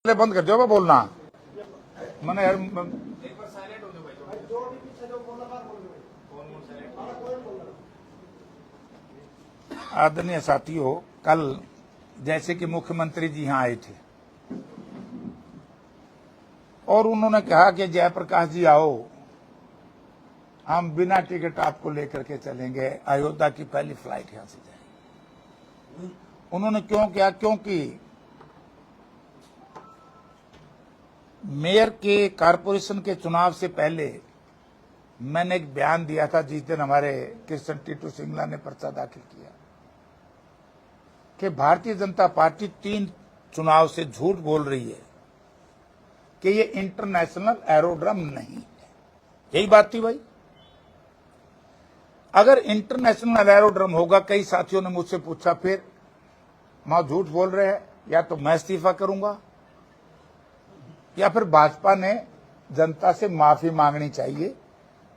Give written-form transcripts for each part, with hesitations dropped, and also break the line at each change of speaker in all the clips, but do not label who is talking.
बंद कर दो मैं बोलना मैंने यार आदरणीय साथियों, कल जैसे कि मुख्यमंत्री जी यहाँ आए थे और उन्होंने कहा कि जयप्रकाश जी आओ, हम बिना टिकट आपको लेकर के चलेंगे, अयोध्या की पहली फ्लाइट यहां से जाएगी। उन्होंने क्यों किया? क्योंकि मेयर के कारपोरेशन के चुनाव से पहले मैंने एक बयान दिया था, जिस दिन हमारे कृष्ण टीटू सिंगला ने पर्चा दाखिल किया कि भारतीय जनता पार्टी 3 चुनाव से झूठ बोल रही है कि ये इंटरनेशनल एरोड्रम नहीं है। यही बात थी भाई। अगर इंटरनेशनल एरोड्रम होगा, कई साथियों ने मुझसे पूछा फिर मां झूठ बोल रहे हैं, या तो मैं इस्तीफा करूंगा या फिर भाजपा ने जनता से माफी मांगनी चाहिए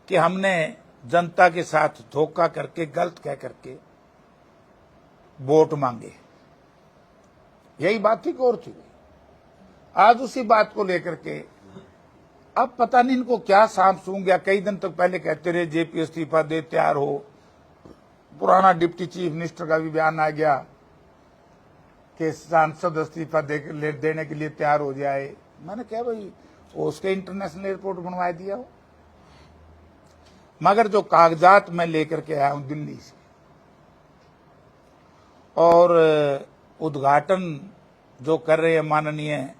कि हमने जनता के साथ धोखा करके, गलत कह करके वोट मांगे। यही बात थी और थी। आज उसी बात को लेकर के अब पता नहीं इनको क्या सांप सूंघ गया। कई दिन तक पहले कहते रहे जेपी इस्तीफा दे, तैयार हो। पुराना डिप्टी चीफ मिनिस्टर का भी बयान आ गया कि सांसद इस्तीफा देने के लिए तैयार हो जाए। मैंने कहा भाई उसके इंटरनेशनल एयरपोर्ट बनवा दिया हो, मगर जो कागजात मैं लेकर के आया हूं दिल्ली से और उद्घाटन जो कर रहे हैं माननीय,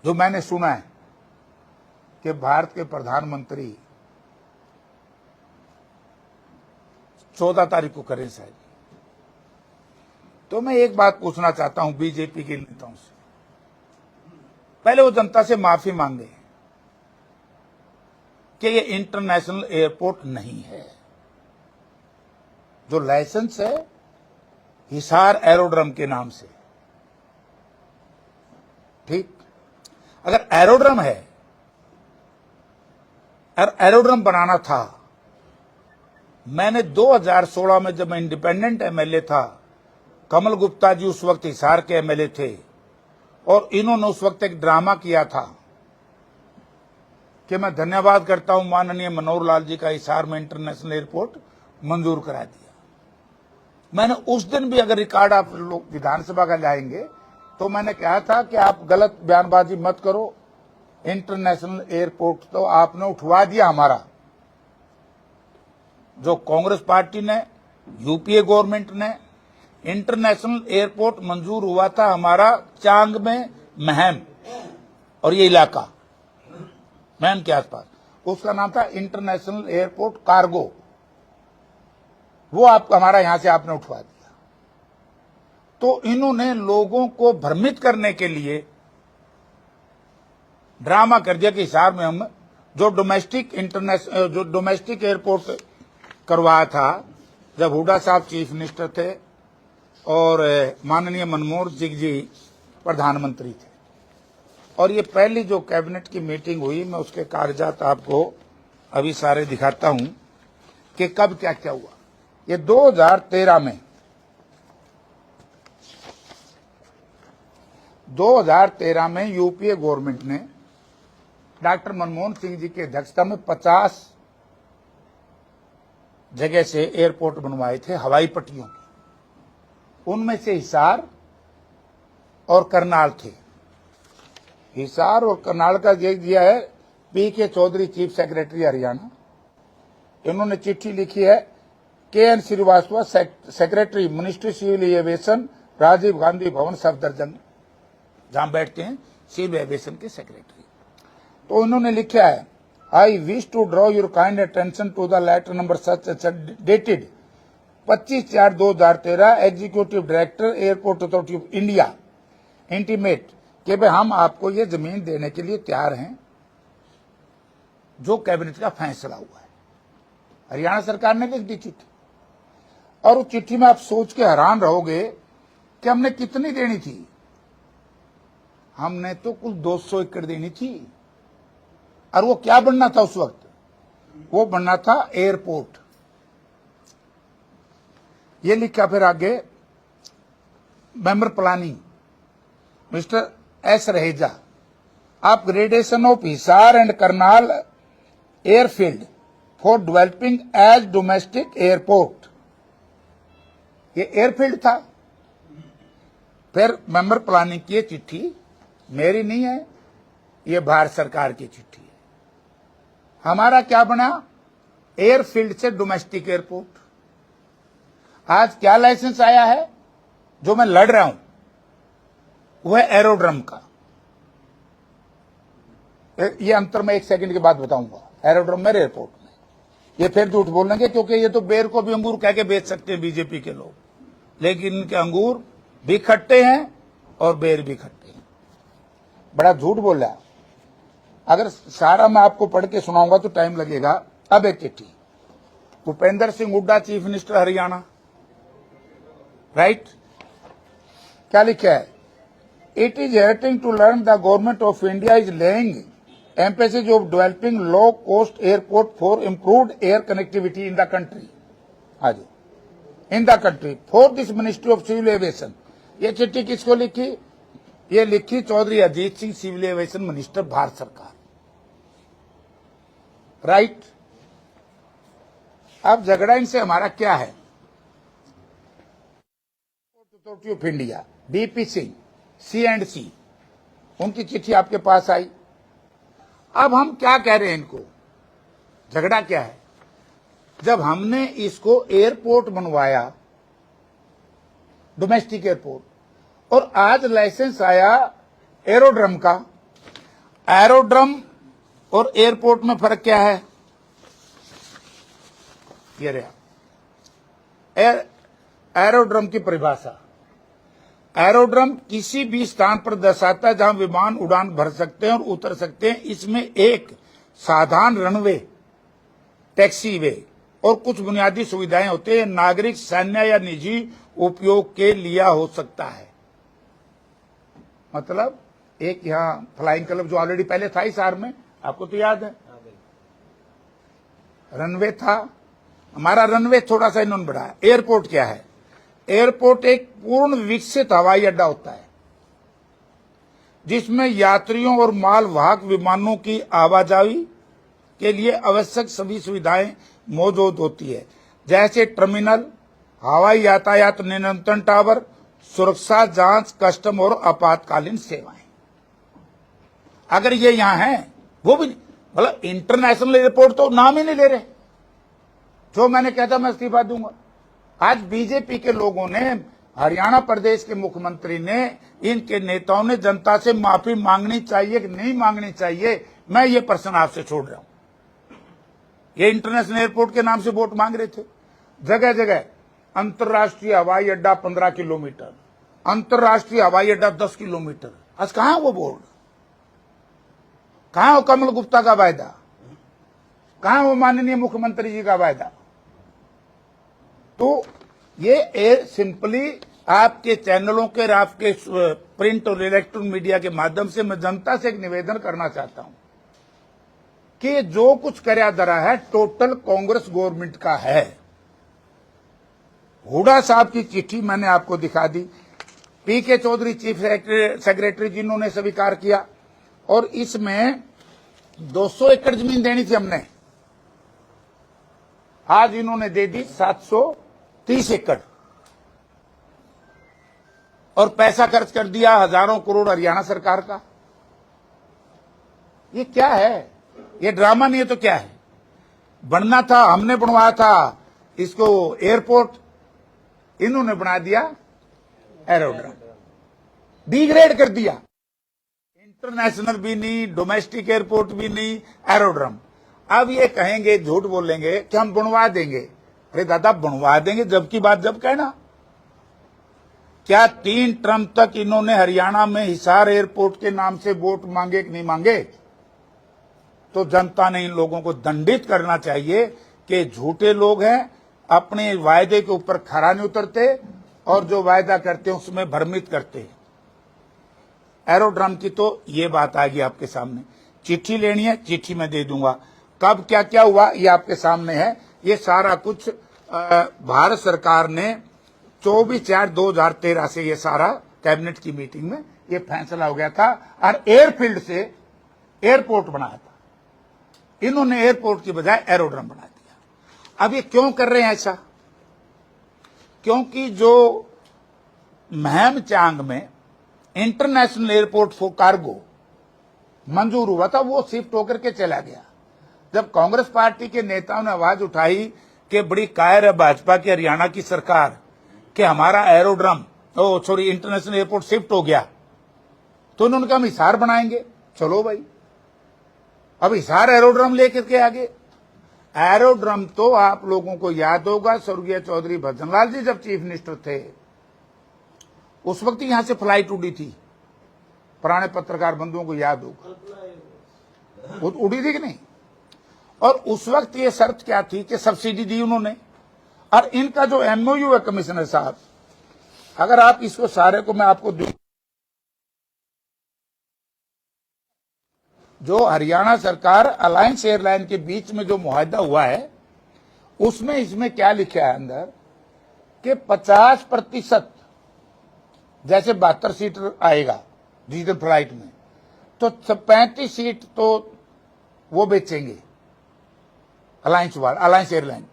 जो मैंने सुना है कि भारत के प्रधानमंत्री 14 तारीख को करें शायद, तो मैं एक बात पूछना चाहता हूं बीजेपी के नेताओं से। पहले वो जनता से माफी मांगे कि ये इंटरनेशनल एयरपोर्ट नहीं है। जो लाइसेंस है हिसार एरोड्रम के नाम से, ठीक। अगर एरोड्रम है और एरोड्रम बनाना था, मैंने 2016 में जब मैं इंडिपेंडेंट एमएलए था, कमल गुप्ता जी उस वक्त हिसार के एमएलए थे और इन्होंने उस वक्त एक ड्रामा किया था कि मैं धन्यवाद करता हूं माननीय मनोहर लाल जी का, हिसार में इंटरनेशनल एयरपोर्ट मंजूर करा दिया। मैंने उस दिन भी, अगर रिकॉर्ड आप लोग विधानसभा का लाएंगे, तो मैंने कहा था कि आप गलत बयानबाजी मत करो, इंटरनेशनल एयरपोर्ट तो आपने उठवा दिया हमारा। जो कांग्रेस पार्टी ने, यूपीए गवर्नमेंट ने, इंटरनेशनल एयरपोर्ट मंजूर हुआ था हमारा चांग में, महम और ये इलाका महम के आसपास, उसका नाम था इंटरनेशनल एयरपोर्ट कार्गो। वो आप हमारा यहां से आपने उठवा दिया। तो इन्होंने लोगों को भ्रमित करने के लिए ड्रामा कर दिया कि हिसार में हम जो डोमेस्टिक एयरपोर्ट करवाया था, जब हुड्डा साहब चीफ मिनिस्टर थे और माननीय मनमोहन सिंह जी प्रधानमंत्री थे, और ये पहली जो कैबिनेट की मीटिंग हुई, मैं उसके कागजात आपको अभी सारे दिखाता हूं कि कब क्या क्या हुआ। ये 2013 में यूपीए गवर्नमेंट ने डॉक्टर मनमोहन सिंह जी की अध्यक्षता में 50 जगह से एयरपोर्ट बनवाए थे, हवाई पट्टियों के। उनमें से हिसार और करनाल थे। हिसार और करनाल का दिया है PK Chaudhary, chief secretary Haryana. इन्होंने चिट्ठी लिखी है KN Srivastava, secretary ministry civil aviation, Rajiv Gandhi Bhawan Safdarjung, जहां बैठते हैं सिविल एविएशन के सेक्रेटरी। तो उन्होंने लिखा है, I wish to draw your kind attention to the letter number such dated 25/4/2013, executive director airport authority of India intimate कि भाई हम आपको ये जमीन देने के लिए तैयार हैं, जो कैबिनेट का फैसला हुआ है। हरियाणा सरकार ने लिख दी चिट्ठी, और उस चिट्ठी में आप सोच के हैरान रहोगे कि हमने कितनी देनी थी। हमने तो कुल 200 एकड़ देनी थी। और वो क्या बनना था उस वक्त? वो बनना था एयरपोर्ट। ये लिखा फिर आगे, member planning mister S Raheja, upgradation of Hisar and Karnal airfield for developing as domestic airport. ये एयरफील्ड था। फिर मेंबर प्लानिंग की चिट्ठी मेरी नहीं है, ये भारत सरकार की चिट्ठी है। हमारा क्या बना? एयरफील्ड से डोमेस्टिक एयरपोर्ट। आज क्या लाइसेंस आया है जो मैं लड़ रहा हूं, वह एरोड्रम का। ये अंतर मैं 1 सेकंड के बाद बताऊंगा। एरोड्रम मेरे एयरपोर्ट में, ये फिर झूठ बोलेंगे क्योंकि ये तो बेर को भी अंगूर कह के बेच सकते हैं बीजेपी के लोग, लेकिन इनके अंगूर भी खट्टे हैं और बेर भी खट्टे हैं। बड़ा झूठ बोल रहा। अगर सारा मैं आपको पढ़ के सुनाऊंगा तो टाइम लगेगा। अब एक चिट्ठी, Bhupendra Singh Hooda, chief minister Haryana, right. क्या लिखा है? It is heartening to learn the government of India is laying emphasis of developing low cost airport for improved air connectivity in the country, in the country for this Ministry of Civil Aviation। ये चिट्ठी किसको लिखी? ये लिखी Chaudhary Ajit Singh, civil aviation minister, Bharat सरकार, right. अब झगड़ा इनसे हमारा क्या है? Authority of India, BP Singh, C&C, उनकी चिट्ठी आपके पास आई। अब हम क्या कह रहे हैं इनको? झगड़ा क्या है? जब हमने इसको एयरपोर्ट बनवाया, डोमेस्टिक एयरपोर्ट, और आज लाइसेंस आया एरोड्रम का। एरोड्रम और एयरपोर्ट में फर्क क्या है? ये रहा एरोड्रम की परिभाषा। एरोड्रम किसी भी स्थान पर दर्शाता है जहां विमान उड़ान भर सकते हैं और उतर सकते हैं। इसमें एक साधारण रनवे, टैक्सीवे और कुछ बुनियादी सुविधाएं होती है। नागरिक, सैन्य या निजी उपयोग के लिए हो सकता है। मतलब एक यहां फ्लाइंग क्लब जो ऑलरेडी पहले था हिसार में, आपको तो याद है, रनवे था। हमारा रनवे थोड़ा सा इन्होंने बढ़ाया। एयरपोर्ट क्या है? एयरपोर्ट एक पूर्ण विकसित हवाई अड्डा होता है जिसमें यात्रियों और मालवाहक विमानों की आवाजाही के लिए आवश्यक सभी सुविधाएं मौजूद होती है, जैसे टर्मिनल, हवाई यातायात नियंत्रण टावर, सुरक्षा जांच, कस्टम और आपातकालीन सेवाएं। अगर ये यहां है, वो भी मतलब इंटरनेशनल एयरपोर्ट तो नाम ही नहीं ले रहे। जो मैंने कहता मैं इस्तीफा दूंगा। आज बीजेपी के लोगों ने, हरियाणा प्रदेश के मुख्यमंत्री ने, इनके नेताओं ने जनता से माफी मांगनी चाहिए कि नहीं मांगनी चाहिए, मैं ये प्रश्न आपसे छोड़ रहा हूं। ये इंटरनेशनल एयरपोर्ट के नाम से वोट मांग रहे थे। जगह जगह अंतर्राष्ट्रीय हवाई अड्डा 15 किलोमीटर, अंतर्राष्ट्रीय हवाई अड्डा 10 किलोमीटर। आज कहां वो बोर्ड? कहां वो कमल गुप्ता का वायदा? कहां वो माननीय मुख्यमंत्री जी का वायदा? तो ये सिंपली आपके चैनलों के और आपके प्रिंट और इलेक्ट्रॉनिक मीडिया के माध्यम से मैं जनता से एक निवेदन करना चाहता हूं कि जो कुछ कर्या धरा है टोटल कांग्रेस गवर्नमेंट का है। हुड्डा साहब की चिट्ठी मैंने आपको दिखा दी, पीके चौधरी चीफ सेक्रेटरी जिन्होंने स्वीकार किया, और इसमें 200 एकड़ जमीन देनी थी हमने, आज इन्होंने दे दी 730 एकड़, और पैसा खर्च कर दिया हजारों करोड़ हरियाणा सरकार का। ये क्या है? ये ड्रामा नहीं है तो क्या है? बनना था, हमने बनवाया था इसको एयरपोर्ट, इन्होंने बना दिया एरोड्रम, डिग्रेड कर दिया। इंटरनेशनल भी नहीं, डोमेस्टिक एयरपोर्ट भी नहीं, एरोड्रम। अब ये कहेंगे, झूठ बोलेंगे कि हम बनवा देंगे। अरे दादा, बनवा देंगे जब की बात जब कहना। क्या 3 टर्म तक इन्होंने हरियाणा में हिसार एयरपोर्ट के नाम से वोट मांगे कि नहीं मांगे? तो जनता ने इन लोगों को दंडित करना चाहिए कि झूठे लोग हैं, अपने वायदे के ऊपर खरा नहीं उतरते और जो वायदा करते हैं उसमें भ्रमित करते हैं। एरोड्रम की तो ये बात आ गई आपके सामने। चिट्ठी लेनी है, चिट्ठी में दे दूंगा। कब क्या क्या हुआ ये आपके सामने है। ये सारा कुछ भारत सरकार ने 24/4/2013 से ये सारा कैबिनेट की मीटिंग में ये फैसला हो गया था और एयरफील्ड से एयरपोर्ट बनाया था। इन्होंने एयरपोर्ट की बजाय एरोड्रम बना दिया। अब ये क्यों कर रहे हैं ऐसा? क्योंकि जो महमचांग में इंटरनेशनल एयरपोर्ट फॉर कार्गो मंजूर हुआ था, वो शिफ्ट होकर के चला गया। जब कांग्रेस पार्टी के नेताओं ने आवाज उठाई कि बड़ी कायर है भाजपा की हरियाणा की सरकार कि हमारा एरोड्रम इंटरनेशनल एयरपोर्ट शिफ्ट हो गया, तो उन्होंने कहा हम हिसार बनाएंगे। चलो भाई, अब हिसार एरोड्रम लेकर के आगे। एरोड्रम तो आप लोगों को याद होगा, स्वर्गीय चौधरी भजनलाल जी जब चीफ मिनिस्टर थे उस वक्त यहां से फ्लाइट उड़ी थी। पुराने पत्रकार बंधुओं को याद होगा, वो उड़ी थी कि नहीं? और उस वक्त ये शर्त क्या थी कि सब्सिडी दी उन्होंने। और इनका जो एमओयू है कमिश्नर साहब, अगर आप इसको सारे को मैं आपको दूं, जो हरियाणा सरकार अलायंस एयरलाइन के बीच में जो मुआहदा हुआ है उसमें इसमें क्या लिखा है अंदर कि 50% जैसे 72 सीट आएगा डिजिटल फ्लाइट में, तो 35 सीट तो वो बेचेंगे अलायंस एयरलाइन।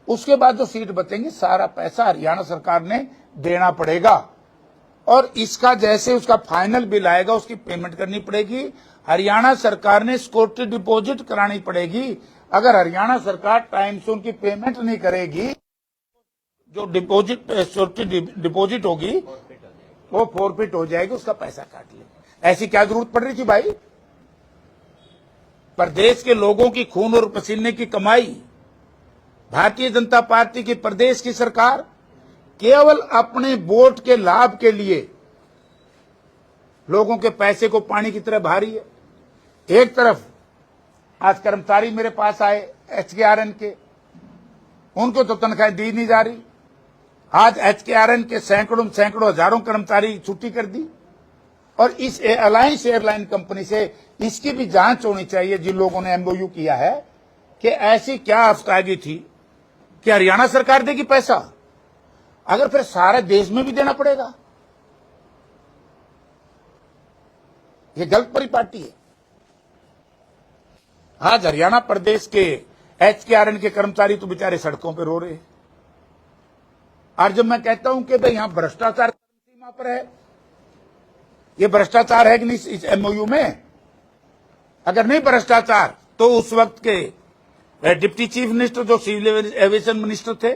उसके बाद जो सीट बचेंगी सारा पैसा हरियाणा सरकार ने देना पड़ेगा और इसका जैसे उसका फाइनल बिल आएगा उसकी पेमेंट करनी पड़ेगी। हरियाणा सरकार ने सिक्योरिटी डिपॉजिट करानी पड़ेगी। अगर हरियाणा सरकार टाइम से उनकी पेमेंट नहीं करेगी, जो सिक्योरिटी डिपॉजिट होगी वो फॉरफिट हो जाएगी, उसका पैसा काट लेंगे। ऐसी क्या जरूरत पड़ रही थी भाई? प्रदेश के लोगों की खून और पसीने की कमाई, भारतीय जनता पार्टी की प्रदेश की सरकार केवल अपने वोट के लाभ के लिए लोगों के पैसे को पानी की तरह बहा रही है। एक तरफ आज कर्मचारी मेरे पास आए एचकेआरएन के, उनको तो तनख्वाहें दी नहीं जा रही। आज एचकेआरएन के सैकड़ों हजारों कर्मचारी छुट्टी कर दी। और इस अलायंस एयरलाइन कंपनी से इसकी भी जांच होनी चाहिए, जिन लोगों ने एमओयू किया है, कि ऐसी क्या अफ्तागी थी कि हरियाणा सरकार देगी पैसा, अगर फिर सारे देश में भी देना पड़ेगा। ये गलत परिपाटी है। आज हरियाणा प्रदेश के एचकेआरएन के कर्मचारी तो बेचारे सड़कों पर रो रहे हैं। और जब मैं कहता हूं कि भाई यहां भ्रष्टाचार सीमा पर है, ये भ्रष्टाचार है कि नहीं इस एमओयू में? अगर नहीं भ्रष्टाचार तो उस वक्त के डिप्टी चीफ मिनिस्टर जो सिविल एविएशन मिनिस्टर थे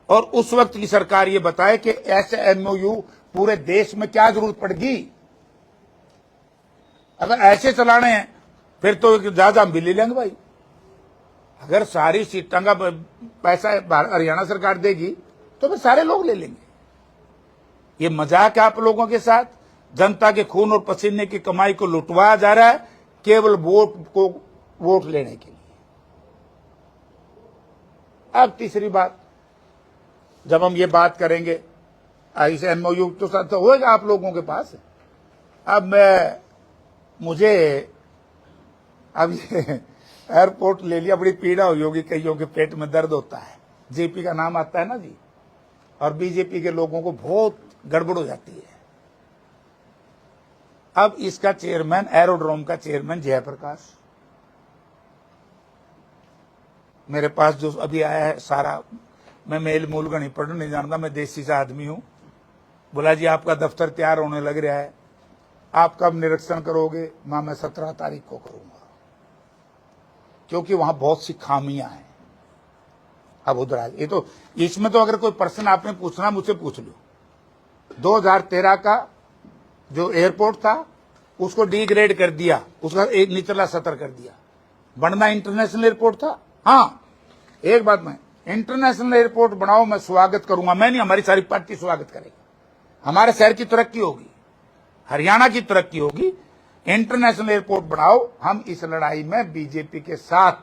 और उस वक्त की सरकार ये बताए कि ऐसे एमओयू पूरे देश में क्या जरूरत पड़ेगी। अगर ऐसे चलाने हैं फिर तो ज्यादा हम भी ले लेंगे भाई। अगर सारी सीटों का पैसा हरियाणा सरकार देगी तो फिर सारे लोग ले लेंगे। ये मजाक है आप लोगों के साथ। जनता के खून और पसीने की कमाई को लुटवाया जा रहा है केवल वोट लेने के लिए। अब तीसरी बात, जब हम ये बात करेंगे इस एमओयू तो साथ होगा आप लोगों के पास। अब मुझे अब ये एयरपोर्ट ले लिया, बड़ी पीड़ा हुई होगी, कईयों के पेट में दर्द होता है। जेपी का नाम आता है ना जी, और बीजेपी के लोगों को बहुत गड़बड़ हो जाती है। अब इसका चेयरमैन, एरोड्रोम का चेयरमैन जयप्रकाश, मेरे पास जो अभी आया है सारा, मैं मेल मूल का नहीं पढ़ नहीं जानता, मैं देसी सा आदमी हूं। बोला जी आपका दफ्तर तैयार होने लग रहा है, आप कब निरीक्षण करोगे? मैं 17 तारीख को करूंगा, क्योंकि वहां बहुत सी खामियां हैं। अब उधर ये तो इसमें तो अगर कोई प्रश्न आपने पूछना मुझसे पूछ लो। 2013 का जो एयरपोर्ट था उसको डिग्रेड कर दिया, उसका एक निचला सतर कर दिया। बनना इंटरनेशनल एयरपोर्ट था। हाँ, एक बात, मैं इंटरनेशनल एयरपोर्ट बनाओ, मैं स्वागत करूंगा। मैं नहीं, हमारी सारी पार्टी स्वागत करेगी। हमारे शहर की तरक्की होगी, हरियाणा की तरक्की होगी। इंटरनेशनल एयरपोर्ट बनाओ। हम इस लड़ाई में बीजेपी के साथ,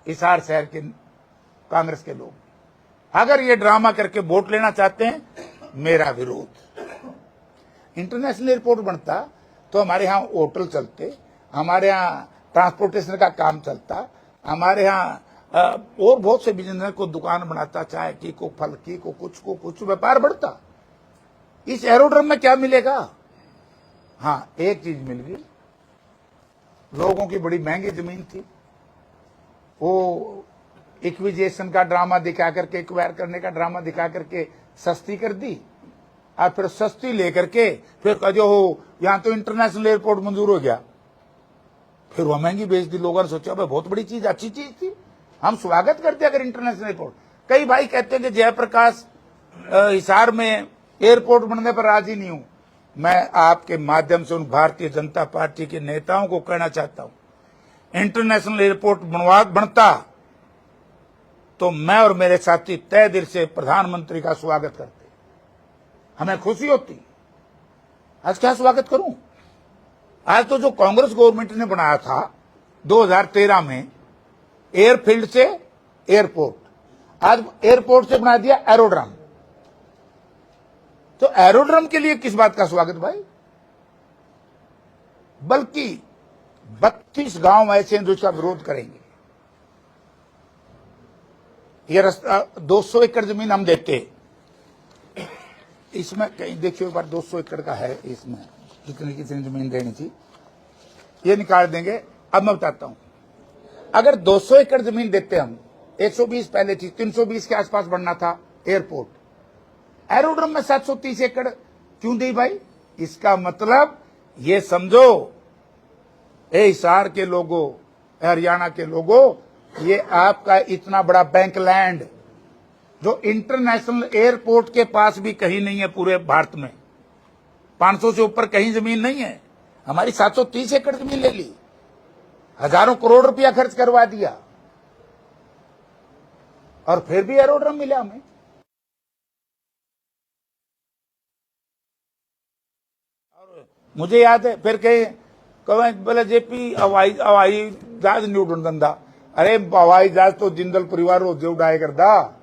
हिसार शहर के कांग्रेस के लोग, अगर ये ड्रामा करके वोट लेना चाहते हैं, मेरा विरोध। इंटरनेशनल एयरपोर्ट बनता तो हमारे यहाँ होटल चलते, हमारे यहाँ ट्रांसपोर्टेशन का काम चलता, हमारे यहाँ और बहुत से बिजनेस को दुकान बनाता, चाय की को, फल की को, कुछ व्यापार बढ़ता। इस एरोड्रम में क्या मिलेगा? हाँ, एक चीज मिल गई, लोगों की बड़ी महंगी जमीन थी, वो इक्विजेशन का ड्रामा दिखा करके, एक्वायर करने का ड्रामा दिखा करके सस्ती कर दी, और फिर सस्ती लेकर के फिर जो हो यहां तो इंटरनेशनल एयरपोर्ट मंजूर हो गया, फिर वो महंगी बेच दी। लोगों ने सोचा भाई बहुत बड़ी चीज, अच्छी चीज थी, हम स्वागत करते अगर इंटरनेशनल एयरपोर्ट। कई भाई कहते हैं कि जयप्रकाश हिसार में एयरपोर्ट बनने पर राजी नहीं हूं। मैं आपके माध्यम से उन भारतीय जनता पार्टी के नेताओं को कहना चाहता हूं, इंटरनेशनल एयरपोर्ट बनता तो मैं और मेरे साथी तय दिल से प्रधानमंत्री का स्वागत करते, हमें खुशी होती। आज क्या स्वागत करूं? आज तो जो कांग्रेस गवर्नमेंट ने बनाया था 2013 में एयरफील्ड से एयरपोर्ट, आज एयरपोर्ट से बना दिया एरोड्रम। तो एरोड्रम के लिए किस बात का स्वागत भाई? बल्कि 32 गांव ऐसे हैं जो इसका विरोध करेंगे। ये रास्ता 200 एकड़ जमीन हम देते, इसमें कहीं देखिए एक बार 200 एकड़ का है, इसमें कितनी कितनी जमीन देनी थी ये निकाल देंगे। अब मैं बताता हूं, अगर 200 एकड़ जमीन देते हम, 120 पहले थी, 320 के आसपास बनना था एयरपोर्ट, एरोड्रम में 730 एकड़ क्यों दी भाई? इसका मतलब ये समझो, हिसार के लोगों, हरियाणा के लोगों, ये आपका इतना बड़ा बैंक लैंड जो इंटरनेशनल एयरपोर्ट के पास भी कहीं नहीं है पूरे भारत में, 500 से ऊपर कहीं जमीन नहीं है। हमारी 730 एकड़ जमीन ले ली, हजारों करोड़ रुपया खर्च करवा दिया, और फिर भी एरोड्रम मिला हमें। और मुझे याद है फिर कहे बोले जेपी हवाई जहाज नहीं उड़न दंदा। अरे हवाई जहाज तो जिंदल परिवार रोजे उड़ाए करदा।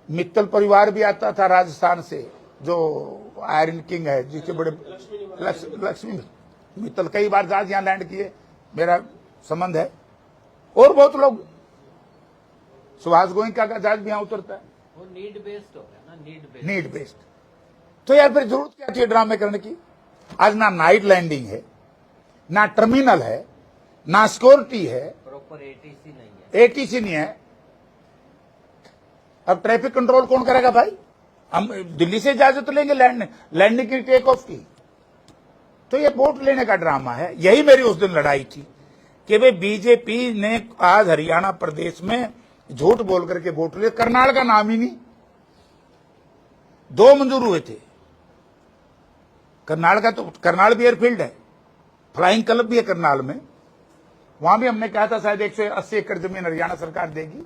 मित्तल परिवार भी आता था राजस्थान से, जो आयरन किंग है, जिसके बड़े लक्ष्मी मित्तल कई बार जहाज यहां लैंड किए, मेरा संबंध है। और बहुत लोग, सुभाष गोयनका का जहाज भी यहां उतरता है।
वो नीड बेस्ड हो गया ना,
नीड बेस्ड। तो यार फिर जरूरत क्या थी ड्रामे करने की? आज ना नाइट लैंडिंग है, ना टर्मिनल है, ना सिक्योरिटी है,
प्रॉपर एटीसी नहीं है,
एटीसी नहीं है। अब ट्रैफिक कंट्रोल कौन करेगा भाई? हम दिल्ली से इजाजत लेंगे लैंडिंग की, टेक ऑफ की? तो ये वोट लेने का ड्रामा है। यही मेरी उस दिन लड़ाई थी कि भाई बीजेपी ने आज हरियाणा प्रदेश में झूठ बोल करके वोट लिया। करनाल का नाम ही नहीं, 2 मंजूर हुए थे। करनाल का तो, करनाल भी एयरफील्ड है, फ्लाइंग क्लब भी है करनाल में, वहां भी हमने कहा था शायद 180 एकड़ जमीन हरियाणा सरकार देगी।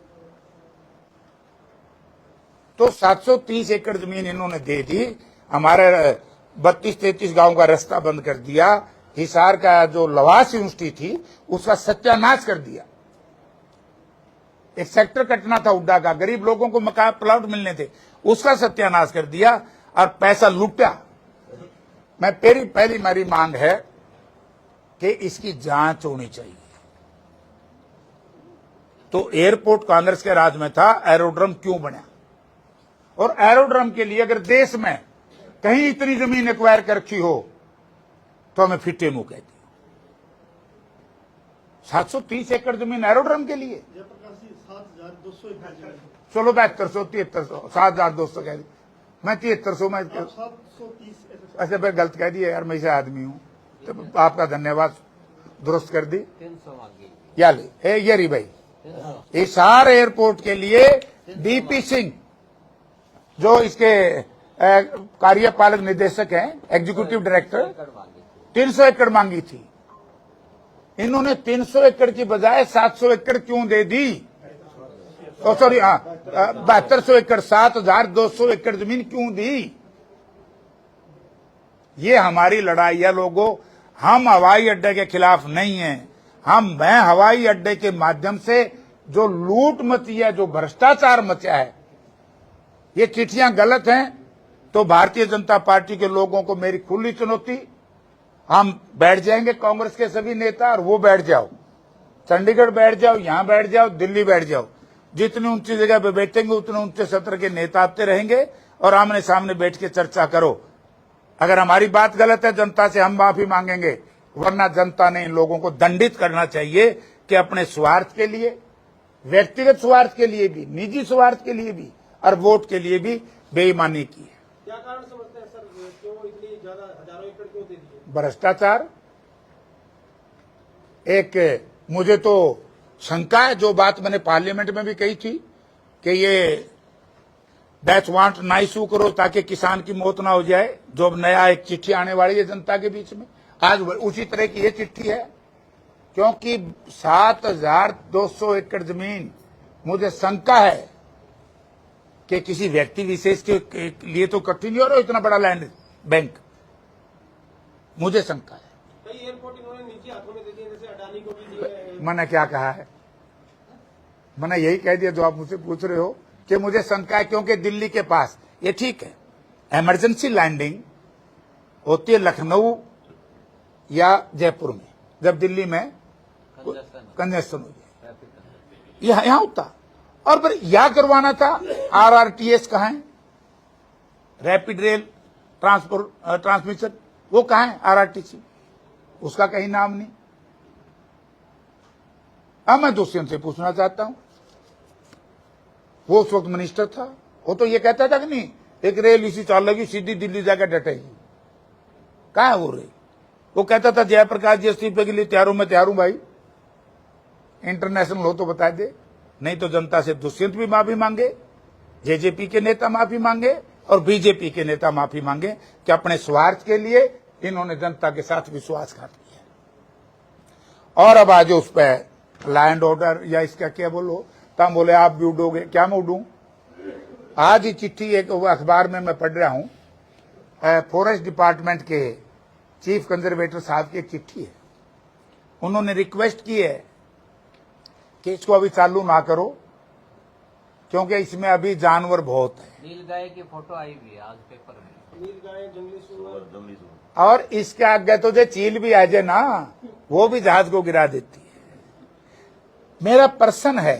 तो 730 एकड़ जमीन इन्होंने दे दी, हमारे 32-33 गांव का रास्ता बंद कर दिया, हिसार का जो लवास यूनिवर्सिटी थी उसका सत्यानाश कर दिया। एक सेक्टर कटना था उड्डा का, गरीब लोगों को मकान प्लॉट मिलने थे, उसका सत्यानाश कर दिया और पैसा लूटा। मैं पहली मेरी मांग है कि इसकी जांच होनी चाहिए। तो एयरपोर्ट कांग्रेस के राज में था, एरोड्रम क्यों बना? और एरोड्रम के लिए अगर देश में कहीं इतनी जमीन एक्वायर कर रखी हो तो हमें फिटे मुंह कहती। 730 एकड़ जमीन एरोड्रम के लिए,
7,200
चलो 7200, 7300, 7,200 कह दी, मैं 7300 में
730
ऐसे मैं गलत कह दिया यार, मैं इसे आदमी हूं। तो आपका धन्यवाद, दुरुस्त कर दी।
300 मांगी,
या ले ये रही भाई, हिसार एयरपोर्ट के लिए डीपी सिंह जो इसके कार्यपालक निदेशक हैं, एग्जीक्यूटिव डायरेक्टर, 300 एकड़ मांगी थी। इन्होंने 300 एकड़ की बजाय 700 एकड़ क्यों दे दी? सॉरी, 7200 एकड़, 7,200 एकड़ जमीन क्यों दी? ये हमारी लड़ाई है लोगों। हम हवाई अड्डे के खिलाफ नहीं हैं, मैं हवाई अड्डे के माध्यम से जो लूट मची है, जो भ्रष्टाचार मचा है, ये चिट्ठियां गलत हैं। तो भारतीय जनता पार्टी के लोगों को मेरी खुली चुनौती, हम बैठ जाएंगे कांग्रेस के सभी नेता, और वो बैठ जाओ, चंडीगढ़ बैठ जाओ, यहां बैठ जाओ, दिल्ली बैठ जाओ, जितनी ऊंची जगह पे बैठेंगे उतने ऊंचे सत्र के नेता आते रहेंगे, और आमने सामने बैठ के चर्चा करो अगर हमारी बात गलत है जनता से हम माफी मांगेंगे, वरना जनता ने इन लोगों को दंडित करना चाहिए कि अपने स्वार्थ के लिए, व्यक्तिगत स्वार्थ के लिए भी, निजी स्वार्थ के लिए भी और वोट के लिए भी बेईमानी की है।
क्या कारण समझते हैं सर, क्यों इतनी ज्यादा हजारों एकड़ क्यों दे दिए?
भ्रष्टाचार एक, मुझे तो शंका है, जो बात मैंने पार्लियामेंट में भी कही थी कि ये डेथ वारंट ना इशू करो ताकि किसान की मौत ना हो जाए, जो अब नया एक चिट्ठी आने वाली है जनता के बीच में, आज उसी तरह की ये चिट्ठी है। क्योंकि 7,200 एकड़ जमीन, मुझे शंका है कि किसी व्यक्ति विशेष के लिए तो इकट्ठी नहीं हो रहा इतना बड़ा लैंड बैंक, मुझे शंका है।
कई एयरपोर्ट इन्होंने निजी हाथों में दे दिए, जैसे अडानी को भी दिए।
मैंने क्या कहा है? मैंने यही कह दिया जो आप मुझसे पूछ रहे हो कि मुझे शंका है, क्योंकि दिल्ली के पास, ये ठीक है, इमरजेंसी लैंडिंग होती है लखनऊ या जयपुर में, जब दिल्ली में कंजेशन हो जाए, यहां होता, और फिर यह करवाना था। RRTS कहाँ है, रैपिड रेल ट्रांसमिशन, वो कहाँ है RRTC, उसका कहीं नाम नहीं। अब मैं दुष्यंत से पूछना चाहता हूं, वो उस वक्त मिनिस्टर था, वो तो ये कहता था कि नहीं एक रेल इसी चाल लगी सीधी दिल्ली जाकर डटेगी, कहाँ है वो रेल? वो कहता था जयप्रकाश जी इस्तीफे के लिए तैयार हूं, मैं तैयार हूं भाई, इंटरनेशनल हो तो बता दे, नहीं तो जनता से दुष्यंत भी माफी मांगे, जेजेपी के नेता माफी मांगे और बीजेपी के नेता माफी मांगे कि अपने स्वार्थ के लिए इन्होंने जनता के साथ विश्वासघात किया। और अब आज उस पर लैंड ऑर्डर या इसका क्या बोलो, तब बोले आप भी उड़ोगे, क्या मैं उड़ूं? आज ही चिट्ठी एक अखबार में मैं पढ़ रहा हूं, फॉरेस्ट डिपार्टमेंट के चीफ कंजर्वेटर साहब की एक चिट्ठी है, उन्होंने रिक्वेस्ट की है कि इसको अभी चालू ना करो क्योंकि इसमें अभी जानवर बहुत है।
नीलगाय की फोटो आई हुई है आज पेपर में।
नीलगाय, जंगली सुअर,
और इसके आगे तो जो चील भी आ जाए ना, वो भी जहाज को गिरा देती है। मेरा प्रश्न है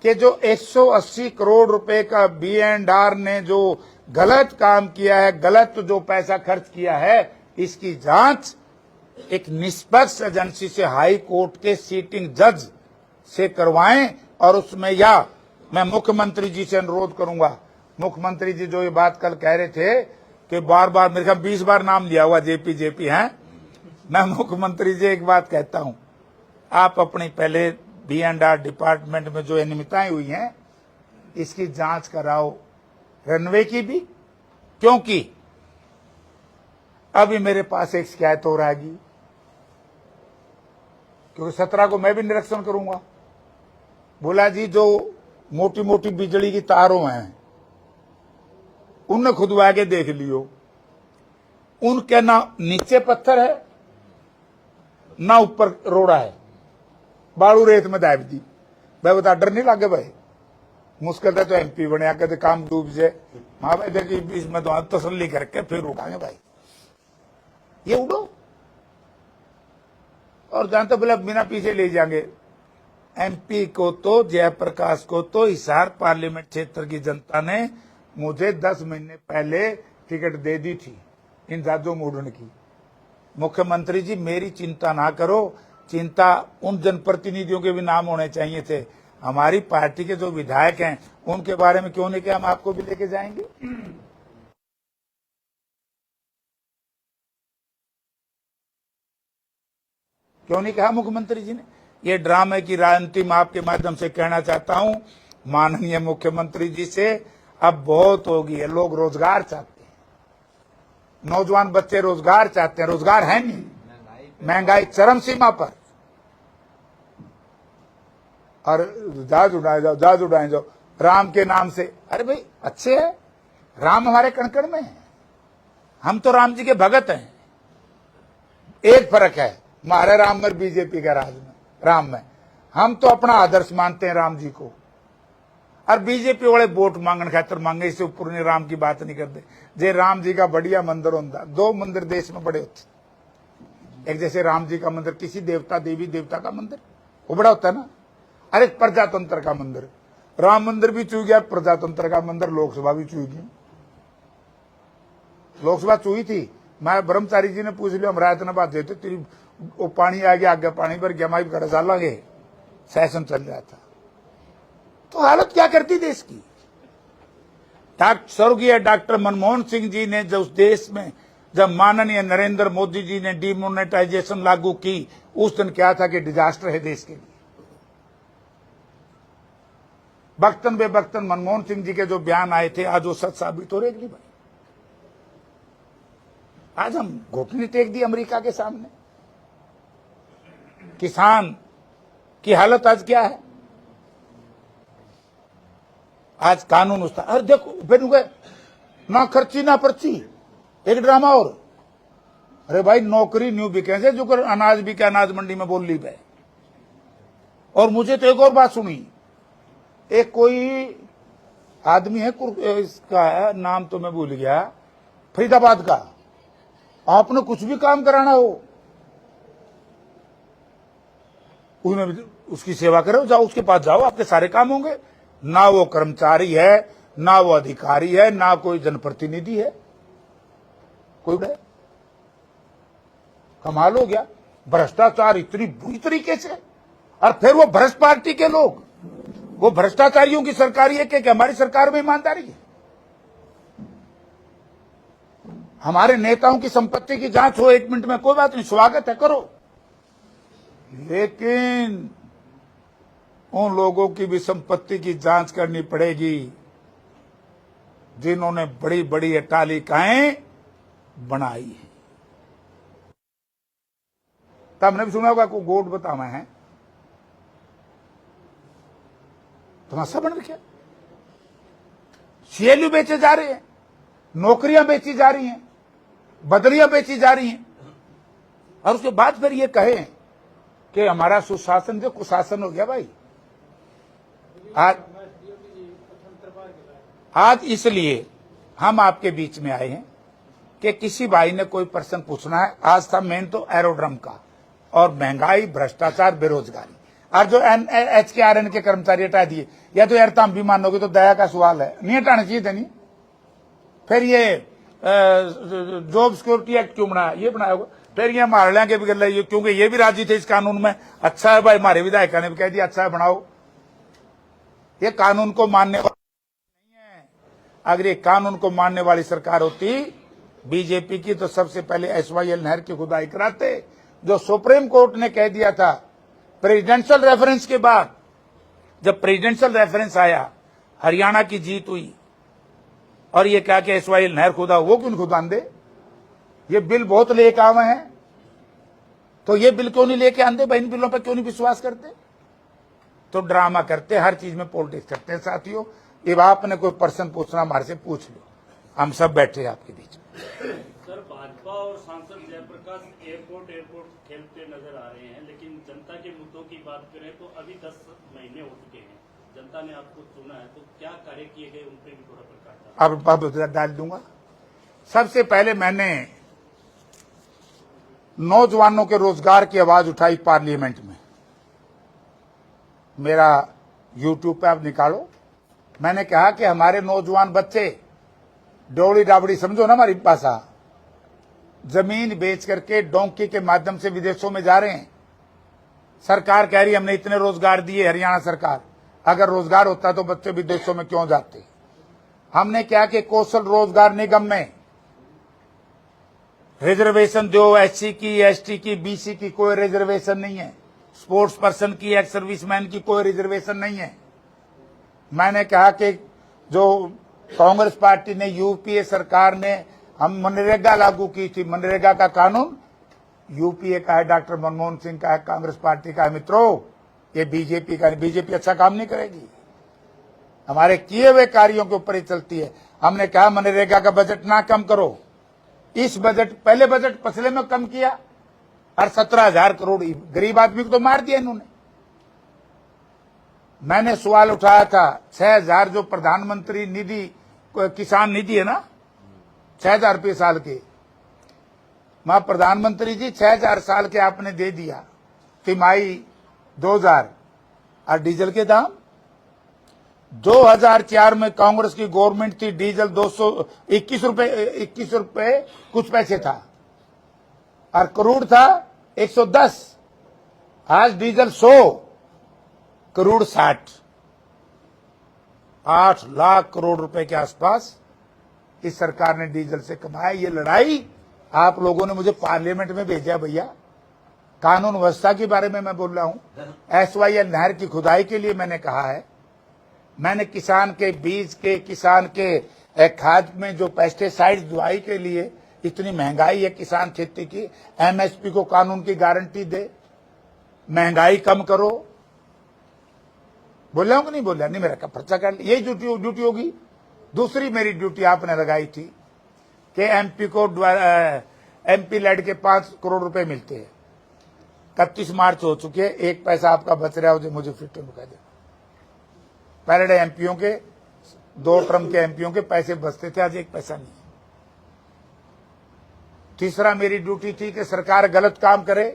कि जो 180 करोड़ रुपए का B&R ने जो गलत काम किया है, गलत जो पैसा खर्च किया है, इसकी जांच एक निष्पक्ष एजेंसी से, हाई कोर्ट के सीटिंग जज से करवाएं। और उसमें, या मैं मुख्यमंत्री जी से अनुरोध करूंगा, मुख्यमंत्री जी जो ये बात कल कह रहे थे कि बार बार, मेरे ख्याल 20 बार नाम लिया हुआ जेपी हैं, मैं मुख्यमंत्री जी एक बात कहता हूं, आप अपनी पहले B&R डिपार्टमेंट में जो अनियमितताएं हुई हैं इसकी जांच कराओ, रनवे की भी, क्योंकि अभी मेरे पास एक शिकायत हो रहेगी, क्योंकि 17 को मैं भी निरीक्षण करूंगा। बोला जी जो मोटी मोटी बिजली की तारों हैं उनने खुदवा के देख लियो, उनके ना नीचे पत्थर है ना ऊपर रोड़ा है, बालू रेत में दाब दी। भाई बता, डर नहीं लगे भाई? मुश्किल है तो MP बने कहते काम डूब जाए। हाँ भाई देखिए, इसमें तो तसल्ली करके फिर उठाएंगे भाई, ये उड़ो। और जानते बोले बिना पीछे ले जाएंगे। MP को तो, जयप्रकाश को तो हिसार पार्लियामेंट क्षेत्र की जनता ने मुझे 10 महीने पहले टिकट दे दी थी इन जहाजों में उड़ने की। मुख्यमंत्री जी मेरी चिंता ना करो, चिंता उन जनप्रतिनिधियों के भी नाम होने चाहिए थे। हमारी पार्टी के जो विधायक हैं उनके बारे में क्यों नहीं किया, हम आपको भी लेके जाएंगे। क्यों नहीं कहा मुख्यमंत्री जी ने? ये ड्रामे की राजनीति में आपके माध्यम से कहना चाहता हूं माननीय मुख्यमंत्री जी से, अब बहुत होगी है। लोग रोजगार चाहते हैं, नौजवान बच्चे रोजगार चाहते हैं, रोजगार है नहीं, महंगाई चरम सीमा पर। और जहाज उड़ाए जाओ, जहाज उड़ाए जाओ राम के नाम से। अरे भाई अच्छे है, राम हमारे कणकण में है, हम तो राम जी के भगत हैं। एक फर्क है हमारे राम में, बीजेपी का राज में, राम में हम तो अपना आदर्श मानते हैं राम जी को, और बीजेपी वाले वोट मांगने खातर मांगे, इससे ऊपर नहीं राम की बात नहीं करते। जे राम जी का बढ़िया मंदिर होता, 2 मंदिर देश में बड़े होते, एक जैसे राम जी का मंदिर, किसी देवता देवी देवता का मंदिर वो बड़ा होता है ना। अरे प्रजातंत्र का मंदिर, राम मंदिर भी चूक गया, प्रजातंत्र का मंदिर लोकसभा भी चूक गई। लोकसभा चुई थी, मैं ब्रह्मचारी जी ने पूछ लिया, हम रायतनाबाद देते तेरी वो पानी आ गया, आगे पानी भर गया, माई घर डालेंगे, सेशन चल रहा था। तो हालत क्या करती देश की। स्वर्गीय डॉक्टर मनमोहन सिंह जी ने जो उस देश में जब माननीय नरेंद्र मोदी जी ने डिमोनेटाइजेशन लागू की, उस दिन क्या था कि डिजास्टर है देश के लिए। बख्तन बेबख्तन मनमोहन सिंह जी के जो बयान आए थे, आज वो सच साबित हो रहे भाई। आज हम घुटने टेक दी अमेरिका के सामने। किसान की हालत आज क्या है। आज कानून उसका, अरे देखो फिर ना खर्ची ना पर्ची, एक ड्रामा और। अरे भाई नौकरी न्यू बिके जो कर अनाज बिके, अनाज मंडी में बोल ली भाई। और मुझे तो एक और बात सुनी, एक कोई आदमी है, इसका नाम तो मैं भूल गया, फरीदाबाद का, आपने कुछ भी काम कराना हो उसमें उसकी सेवा करो, जाओ उसके पास जाओ, आपके सारे काम होंगे। ना वो कर्मचारी है, ना वो अधिकारी है, ना कोई जनप्रतिनिधि है, कोई है। कमाल हो गया, भ्रष्टाचार इतनी बुरी तरीके से। और फिर वो भ्रष्ट पार्टी के लोग, वो भ्रष्टाचारियों की सरकार है कि हमारी सरकार में ईमानदारी है। हमारे नेताओं की संपत्ति की जांच हो 1 मिनट में, कोई बात नहीं, स्वागत है, करो। लेकिन उन लोगों की भी संपत्ति की जांच करनी पड़ेगी जिन्होंने बड़ी बड़ी अट्टालिकाएं बनाई है। तब हमने भी सुना होगा को गोट बतावा है, तमाशा बन रखा। सीएलयू बेचे जा रहे हैं, नौकरियां बेची जा रही हैं, बदलियां बेची जा रही हैं, और उसके बाद फिर ये कहें कि हमारा सुशासन जो कुशासन हो गया भाई। आज इसलिए हम आपके बीच में आए हैं कि किसी भाई ने कोई प्रश्न पूछना है। आज था मेन तो एरोड्रम का, और महंगाई, भ्रष्टाचार, बेरोजगारी, और जो HKRN के कर्मचारी हटा दिए, या तो यार भी मानोगे तो दया का सवाल है, नहीं हटाना चाहिए था। नहीं फिर ये जॉब सिक्योरिटी एक्ट क्यों बनाया, ये बनाया होगा। फिर ये मारलिया के भी गल है, क्योंकि ये भी राजी थे इस कानून में। अच्छा है भाई, हमारे विधायक ने भी कह दिया अच्छा है बनाओ। ये कानून को मानने वाली नहीं है। अगर ये कानून को मानने वाली सरकार होती बीजेपी की, तो सबसे पहले SYL नहर की खुदाई कराते। जो सुप्रीम कोर्ट ने कह दिया था प्रेसिडेंशियल रेफरेंस के बाद, जब प्रेसिडेंशियल रेफरेंस आया, हरियाणा की जीत हुई, और ये क्या कि SYL नहर खुदा, वो क्यों खुदान दे। ये बिल बहुत लेके आवे हैं, तो ये बिल क्यों नहीं लेके आंदे भाई, इन बिलों पर क्यों नहीं विश्वास करते। तो ड्रामा करते, हर चीज में पॉलिटिक्स करते हैं साथियों। अब आपने कोई प्रश्न पूछना हमारे से पूछ लो, हम सब बैठे आपके बीच में।
सर, भाजपा और सांसद जयप्रकाश एयरपोर्ट खेलते नजर आ रहे हैं, लेकिन जनता के मुद्दों की बात करें तो अभी 10 महीने हो चुके हैं, जनता ने आपको चुना है, तो क्या कार्य किए गए उन पर भी थोड़ा प्रकाश
अब डाल दूंगा। सबसे पहले मैंने नौजवानों के रोजगार की आवाज उठाई पार्लियामेंट में। मेरा यूट्यूब पे आप निकालो। मैंने कहा कि हमारे नौजवान बच्चे, डोली डाबड़ी समझो ना हमारी भाषा, जमीन बेच करके डोंकी के माध्यम से विदेशों में जा रहे हैं। सरकार कह रही हमने इतने रोजगार दिए, हरियाणा सरकार। अगर रोजगार होता तो बच्चे विदेशों में क्यों जाते। हमने क्या कि कौशल रोजगार निगम में रिजर्वेशन दो, SC की, ST की, BC की कोई रिजर्वेशन नहीं है। स्पोर्ट्स पर्सन की, एक्स सर्विसमैन की कोई रिजर्वेशन नहीं है। मैंने कहा कि जो कांग्रेस पार्टी ने, UPA सरकार ने, हम मनरेगा लागू की थी, मनरेगा का कानून UPA का है, डॉक्टर मनमोहन सिंह का है, कांग्रेस पार्टी का है। मित्रों, ये बीजेपी का नहीं। बीजेपी अच्छा काम नहीं करेगी, हमारे किए हुए कार्यों के ऊपर ही चलती है। हमने कहा मनरेगा का बजट ना कम करो। इस बजट, पहले बजट पिछले में कम किया, और 17,000 करोड़ गरीब आदमी को तो मार दिया इन्होंने। मैंने सवाल उठाया था 6,000 जो प्रधानमंत्री निधि, किसान निधि है ना, 6,000 रुपये साल के। मां प्रधानमंत्री जी 6,000 साल के आपने दे दिया, तिमाही 2,000, और डीजल के दाम 2004 में कांग्रेस की गवर्नमेंट थी, डीजल 21 रुपए कुछ पैसे था और क्रूड था 110। आज डीजल 100, क्रूड 60। 8 लाख करोड़ रुपए के आसपास इस सरकार ने डीजल से कमाया। ये लड़ाई आप लोगों ने मुझे पार्लियामेंट में भेजा भैया। कानून व्यवस्था के बारे में मैं बोल रहा हूं। SYL नहर की खुदाई के लिए मैंने कहा है। मैंने किसान के बीज के, किसान के खाद में जो पेस्टिसाइड दवाई के लिए इतनी महंगाई है किसान खेती की, MSP को कानून की गारंटी दे, महंगाई कम करो। बोल रहा हूं कि नहीं बोल रहा? नहीं, मेरा पर्चा कर लिया। यही ड्यूटी होगी। दूसरी मेरी ड्यूटी आपने लगाई थी कि MP लेड के 5 करोड़ रुपए मिलते हैं। 31 मार्च हो चुके हैं, 1 पैसा आपका बच रहा हो मुझे फिर से बता दे। पहले MPओं के 2 टर्म के MPओं के पैसे बचते थे, आज 1 पैसा नहीं। तीसरा मेरी ड्यूटी थी कि सरकार गलत काम करे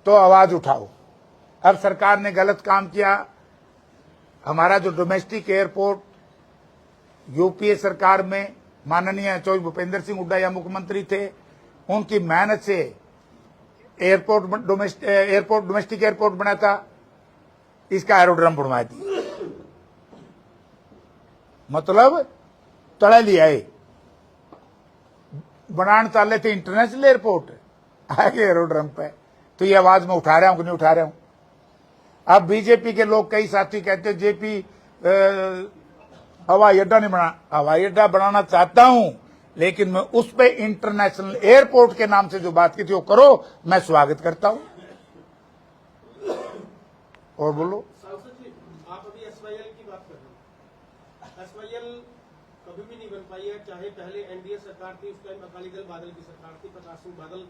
तो आवाज उठाओ। अब सरकार ने गलत काम किया। हमारा जो डोमेस्टिक एयरपोर्ट UPA सरकार में माननीय चौधरी भूपेंद्र सिंह हुड्डा या मुख्यमंत्री थे, उनकी मेहनत से एयरपोर्ट डोमेस्टिक एयरपोर्ट बना था, इसका एरोड्रम बनवा दिया। मतलब तड़े लिया बनाने चाले थे इंटरनेशनल एयरपोर्ट, आगे एरोड्रम पे। तो ये आवाज मैं उठा रहा हूं कि नहीं उठा रहा हूं? अब बीजेपी के लोग, कई साथी कहते हैं जेपी हवाई अड्डा नहीं बना। हवाई अड्डा बनाना चाहता हूं, लेकिन मैं उस पे इंटरनेशनल एयरपोर्ट के नाम से जो बात की थी वो करो, मैं स्वागत करता हूं। और बोलो।
सांसद जी, आप अभी SYL की बात कर रहे हैं। SYL कभी भी नहीं बन पाई है, चाहे पहले NDA सरकार थी, उस टाइम अकाली दल बादल की सरकार थी, प्रकाश सिंह बादल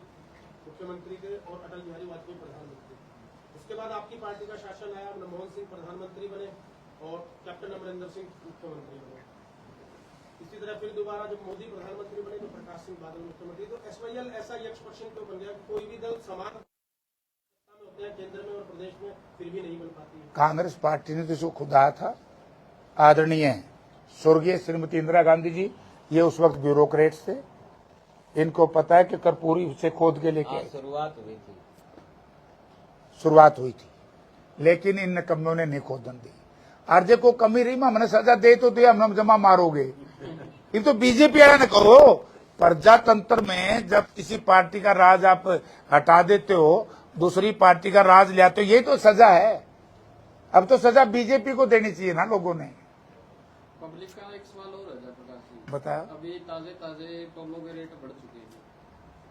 मुख्यमंत्री थे और अटल बिहारी वाजपेयी प्रधानमंत्री। उसके बाद आपकी पार्टी का शासन आया, मनमोहन सिंह प्रधानमंत्री बने और कैप्टन अमरिंदर सिंह मुख्यमंत्री बने। इसी तरह फिर दोबारा जब मोदी प्रधानमंत्री बने तो प्रकाश सिंह बादल मुख्यमंत्री। तो SYL ऐसा यक्षपक्षिण क्यों बन गया? कोई भी दल समान में होते हैं केंद्र में और प्रदेश में, फिर भी नहीं बन पाती है।
कांग्रेस पार्टी ने तो इसको खुदा था। आदरणीय स्वर्गीय श्रीमती इंदिरा गांधी जी, ये उस वक्त ब्यूरोक्रेट्स थे, इनको पता है कि कर्पूरी से खोद के लेके आए। शुरुआत हुई थी, लेकिन इन नकम्मों ने नहीं खोदन दी। आरजे को कमी रही, हमने सजा दे तो दिया, हम जमा मारोगे। ये तो बीजेपी वाला ने कहो। प्रजातंत्र में जब किसी पार्टी का राज आप हटा देते हो, दूसरी पार्टी का राज ले आते हो, ये तो सजा है। अब तो सजा बीजेपी को देनी चाहिए ना लोगों ने।
पब्लिक का एक सवाल और है प्रकाश जी,
बताया।
अभी ताजे टोलों के रेट बढ़ चुके हैं।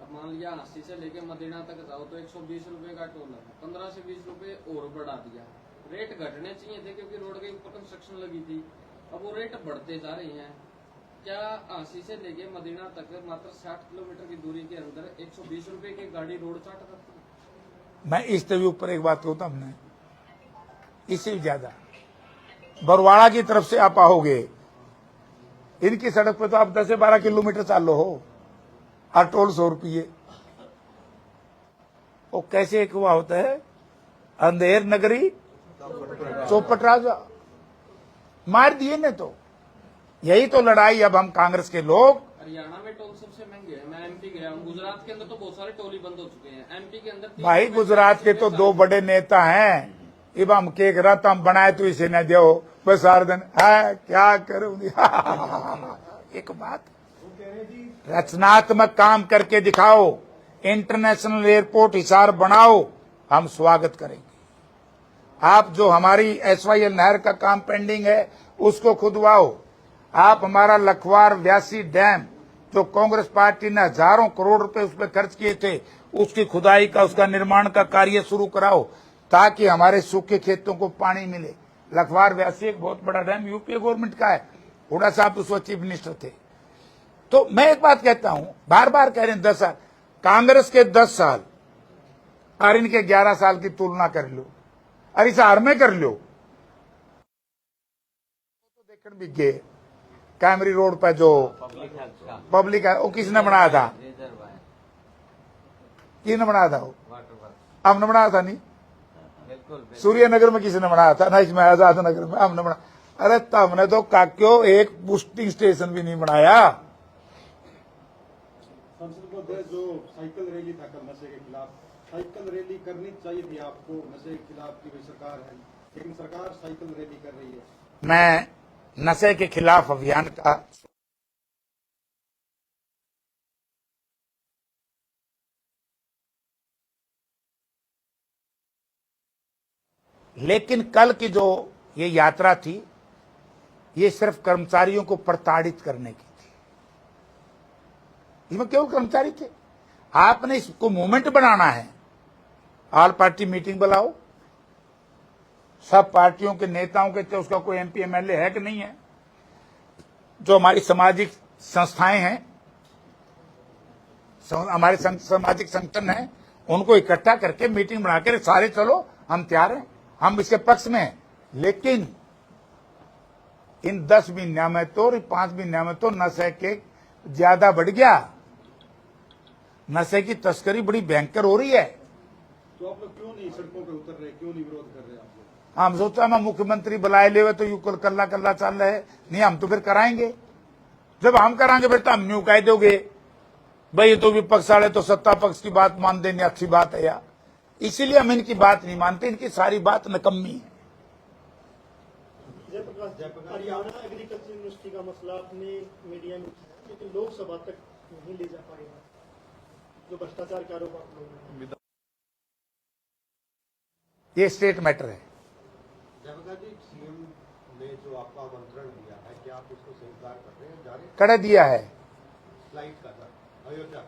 अब मान लिया 80 से लेके मदीना तक जाओ तो 120 रुपए का टोल है, 15 से 20 रुपए और बढ़ा दिया। रेट घटने चाहिए थे क्योंकि रोड के ऊपर कंस्ट्रक्शन लगी थी, अब वो रेट बढ़ते जा रही हैं। क्या 80 से लेके मदीना तक मात्र 60 किलोमीटर की दूरी के अंदर 120 रुपए की गाड़ी रोड चाट करती है?
मैं इस तभी ऊपर एक बात कहूँ, हमने इससे भी ज्यादा बरवाड़ा की तरफ से आप आओगे, इनकी सड़क पे तो आप 10 से 12 किलोमीटर चालो हो और टोल 100 रुपये। वो कैसे एक हुआ होता है, अंधेर नगरी चौपट राजा, मार दिए ने। तो यही तो लड़ाई अब हम कांग्रेस के लोग।
हरियाणा में टोल सबसे महंगे है। मैं MP गया हूँ, गुजरात के अंदर तो बहुत सारे टोल ही बंद हो चुके हैं। MP के अंदर
भाई गुजरात के तो 2 बड़े नेता हैं, इब हम के रथ हम बनाए तो इसे न दो, बस सारे दिन है क्या करूं। एक बात, रचनात्मक काम करके दिखाओ, इंटरनेशनल एयरपोर्ट हिसार बनाओ, हम स्वागत करेंगे। आप जो हमारी SYL नहर का काम पेंडिंग है उसको खुदवाओ। आप हमारा लखवार व्यासी डैम जो कांग्रेस पार्टी ने हजारों करोड़ रुपए उस पर खर्च किए थे, उसकी खुदाई का, उसका निर्माण का कार्य शुरू कराओ ताकि हमारे सूखे खेतों को पानी मिले। लखवार व्यासी एक बहुत बड़ा डैम UPA गवर्नमेंट का है, हुड्डा साहब उस वक्त चीफ मिनिस्टर थे। तो मैं एक बात कहता हूं, बार बार कह रहे हैं 10 साल, कांग्रेस के 10 साल और इनके 11 साल की तुलना कर लो, और इस हार में कर लो तो देखने भी गए। कैमरी रोड पर जो पब्लिक है वो किसने बनाया था? किसने बनाया था? वो हमने बनाया था नहीं। सूर्य नगर में किसने बनाया था? ना इसमें आजाद नगर में हमने बना। अरे तुमने तो काक्यो एक पुस्टिंग स्टेशन भी नहीं बनाया।
संसद महोदय, जो साइकिल रैली था कल नशे के खिलाफ, साइकिल रैली करनी चाहिए थी आपको, नशे के खिलाफ की भी सरकार है, लेकिन सरकार साइकिल रैली कर रही है।
मैं नशे के खिलाफ अभियान का लेकिन कल की जो ये यात्रा थी, ये सिर्फ कर्मचारियों को प्रताड़ित करने की थी। इसमें केवल कर्मचारी थे। आपने इसको मूवमेंट बनाना है, ऑल पार्टी मीटिंग बुलाओ, सब पार्टियों के नेताओं के, चाहे उसका कोई एमपी एमएलए है कि नहीं है, जो हमारी सामाजिक संस्थाएं हैं, हमारे सामाजिक संगठन हैं, उनको इकट्ठा करके मीटिंग बनाकर सारे चलो हम तैयार हैं, हम इसके पक्ष में हैं। लेकिन इन 10 महीनों में तो 5 महीनों में तो नशे के ज्यादा बढ़ गया, नशे की तस्करी बड़ी भयंकर हो रही है।
तो आप लोग क्यों नहीं सड़कों पे उतर रहे, क्यों नहीं विरोध कर रहे आप लोग?
हम सोचा हम मुख्यमंत्री बुलाए ले तो यू कल्ला कल्ला चल रहे, नहीं हम तो फिर कराएंगे। जब हम कराएंगे फिर तो हम न्यू कह दोगे भाई ये तो विपक्ष वाले तो सत्ता पक्ष की बात मान देने अच्छी बात है यार। इसीलिए हम इनकी बात नहीं मानते, इनकी सारी बात नकम्मी है।
जयप्रकाश, हरियाणा एग्रीकल्चर यूनिवर्सिटी का मसला अपने मीडिया में उठाया, लेकिन लोकसभा तक नहीं ले जा पाएगा, जो भ्रष्टाचार के आरोप आप लोगों ने।
ये स्टेट मैटर है।
जयप्रकाश जी, सीएम ने जो आपको आमंत्रण दिया है, क्या आप उसको स्वीकार कर रहे हैं? जा रहे हैं?
कड़े दिया है,
फ्लाइट का था अयोध्या,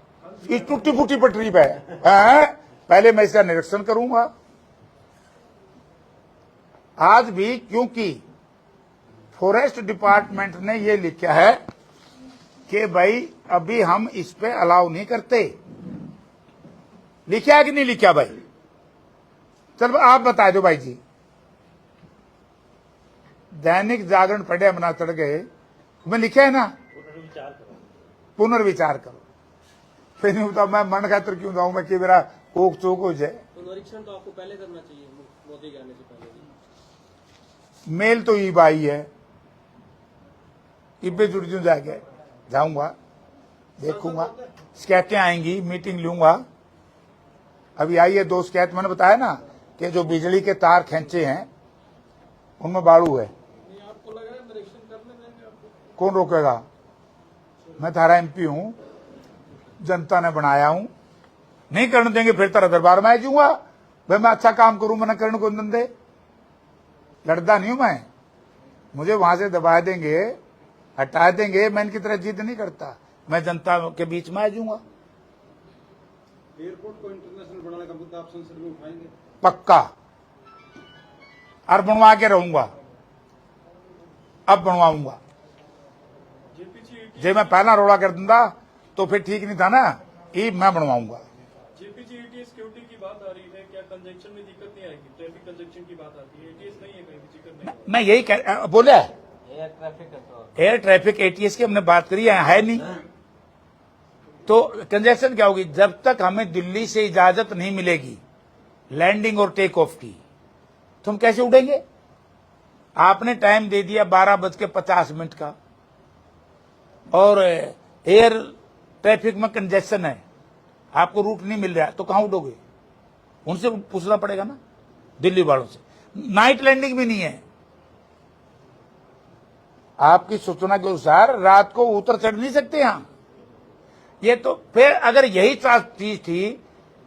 इस टूटी फूटी पटरी पे है। पहले मैं इसका निरीक्षण करूंगा। आज भी क्योंकि फॉरेस्ट डिपार्टमेंट ने ये लिखा है कि भाई अभी हम इस पे अलाउ नहीं करते, लिखा है कि नहीं लिखा भाई? चलो आप बता दो भाई जी। दैनिक जागरण पढ़े बना चढ़ गए, मैं लिखा है ना पुनर्विचार करो। फिर नहीं होता मैं मन खातर क्यों जाऊं मैं कि मेरा कोक चोक हो जाए।
तो निरीक्षण तो आपको पहले करना चाहिए, मोदी के आने से पहले।
मेल तो ईब आई है, ईब पे जुड़ जू जाके जाऊंगा, देखूंगा, शिकायतें आएंगी, मीटिंग लूंगा। अभी आई है 2 शिकायत, मैंने बताया ना कि जो बिजली के तार खींचे हैं उनमें बाड़ू है।
आपको लग रहा है निरीक्षण करने देंगे आपको?
कौन रोकेगा? मैं थारा एमपी हूं, जनता ने बनाया हूं, नहीं करने देंगे फिर तारा दरबार में आ जाऊंगा। भाई मैं अच्छा काम करूं, मैंने करने को दे, लड़ता नहीं हूं मैं। मुझे वहां से दबा देंगे, हटा देंगे, मैं इनकी तरह जिद नहीं करता, मैं जनता के बीच में आ जाऊंगा।
एयरपोर्ट को इंटरनेशनल बनाने का मुद्दा आप संसद में उठाएंगे?
पक्का, और बनवा के रहूंगा, अब बनवाऊंगा। जे मैं पहला रोड़ा कर दूंगा तो फिर ठीक नहीं था ना, ये मैं बनवाऊंगा।
जेपीजी सिक्योरिटी की बात आ रही है, क्या कंजक्शन में दिक्कत नहीं आएगी? ट्रैफिक कंजक्शन की बात आती है, एटीएस नहीं है, कहीं भी जिक्र नहीं।
मैं यही बोला
air traffic control,
air traffic ATS की हमने बात करी है नहीं। तो कंजेशन क्या होगी? जब तक हमें दिल्ली से इजाजत नहीं मिलेगी लैंडिंग और टेक ऑफ की, तो हम कैसे उड़ेंगे? आपने टाइम दे दिया 12:50 का, और एयर ट्रैफिक में कंजेशन है, आपको रूट नहीं मिल रहा है, तो कहां उड़ोगे? उनसे पूछना पड़ेगा ना, दिल्ली वालों से। नाइट लैंडिंग भी नहीं है। आपकी सूचना के अनुसार रात को उतर चढ़ नहीं सकते यहां। ये तो फिर अगर यही चीज थी,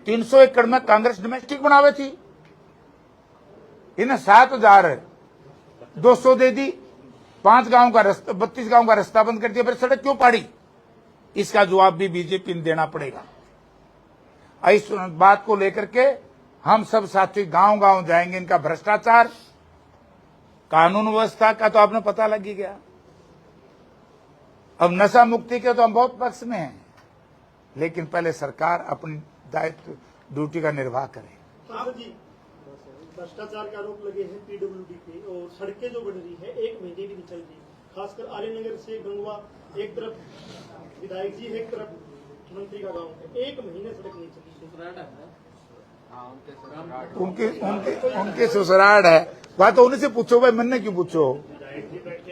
300 एकड़ में कांग्रेस डोमेस्टिक बनावे थी, इन्हें 7,200 दे दी, 5 गांव का रास्ता, 32 गांव का रास्ता बंद कर दिया, फिर सड़क क्यों पाड़ी? इसका जवाब भी बीजेपी ने देना पड़ेगा। इस बात को लेकर के हम सब साथी गांव गांव जाएंगे। इनका भ्रष्टाचार, कानून व्यवस्था का तो आपने पता लग ही गया। अब नशा मुक्ति के तो हम बहुत पक्ष में हैं, लेकिन पहले सरकार अपनी दायित्व ड्यूटी का निर्वाह करे।
सांसद जी, भ्रष्टाचार के आरोप लगे हैं पीडब्ल्यूडी पे, और सड़कें जो बन रही है 1 महीने भी नहीं चल रही, खासकर आर्यनगर से गंगवा, एक तरफ विधायक जी, एक तरफ मंत्री का गांव है, 1 महीने सड़क नहीं चली।
हाँ उनके ससुराल।
उनके ससुराल है, बात तो उन्हीं से पूछो भाई, मैंने क्यों पूछो?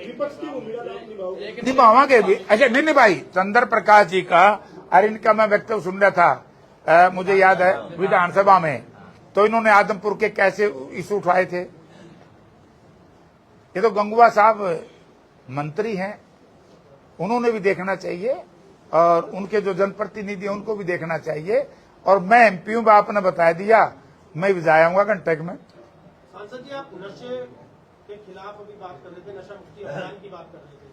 विपक्ष की भूमिका आप निभाओगे?
निभावांगे भी। अच्छा नहीं निभाई चंद्र प्रकाश जी का, अरे इनका मैं वक्तव्य सुन रहा था, मुझे याद है विधानसभा में, तो इन्होंने आदमपुर के कैसे इशू उठाए थे। ये तो गंगुआ साहब मंत्री हैं, उन्होंने भी देखना चाहिए और उनके जो जनप्रतिनिधि हैं उनको भी देखना चाहिए। और मैं एमपी हूं, आपने बता दिया, मैं भी जाऊंगा कंटेक्ट में।
सांसद जी, आप नशे के खिलाफ अभी बात कर रहे थे, नशा मुक्ति अभियान की बात कर रहे थे।